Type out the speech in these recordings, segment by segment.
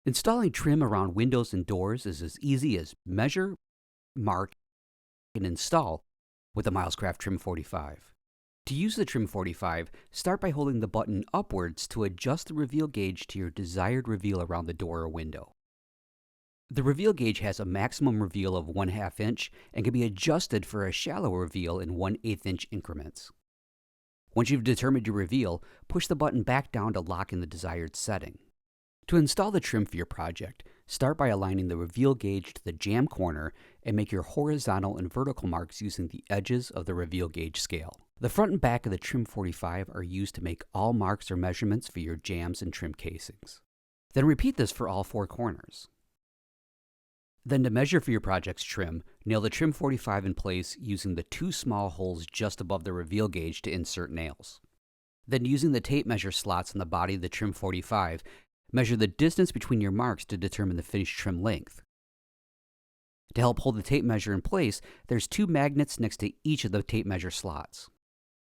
Installing trim around windows and doors is as easy as measure, mark, and install with the Milescraft Trim45. To use the Trim45, start by holding the button upwards to adjust the reveal gauge to your desired reveal around the door or window. The reveal gauge has a maximum reveal of 1/2 inch and can be adjusted for a shallow reveal in 1/8 inch increments. Once you've determined your reveal, push the button back down to lock in the desired setting. To install the trim for your project, start by aligning the reveal gauge to the jamb corner and make your horizontal and vertical marks using the edges of the reveal gauge scale. The front and back of the Trim45 are used to make all marks or measurements for your jambs and trim casings. Then repeat this for all 4 corners. Then to measure for your project's trim, nail the Trim45 in place using the 2 small holes just above the reveal gauge to insert nails. Then using the tape measure slots on the body of the Trim45, measure the distance between your marks to determine the finished trim length. To help hold the tape measure in place, there's 2 magnets next to each of the tape measure slots.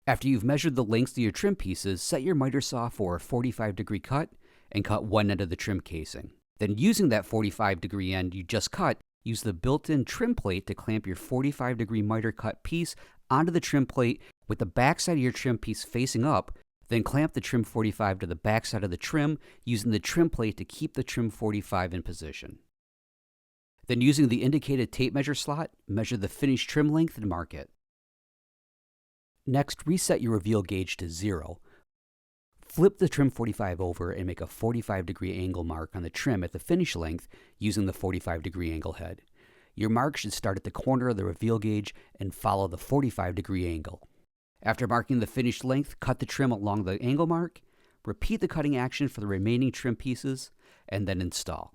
After you've measured the lengths of your trim pieces, set your miter saw for a 45-degree cut and cut one end of the trim casing. Then using that 45-degree end you just cut, use the built-in trim plate to clamp your 45-degree miter cut piece onto the trim plate with the backside of your trim piece facing up. Then clamp the Trim45 to the backside of the trim using the trim plate to keep the Trim45 in position. Then using the indicated tape measure slot, measure the finished trim length and mark it. Next, reset your reveal gauge to 0. Flip the Trim45 over and make a 45-degree angle mark on the trim at the finish length using the 45-degree angle head. Your mark should start at the corner of the reveal gauge and follow the 45-degree angle. After marking the finished length, cut the trim along the angle mark, repeat the cutting action for the remaining trim pieces, and then install.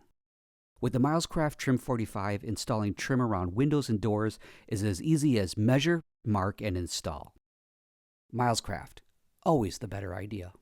With the Milescraft Trim45, installing trim around windows and doors is as easy as measure, mark, and install. Milescraft, always the better idea.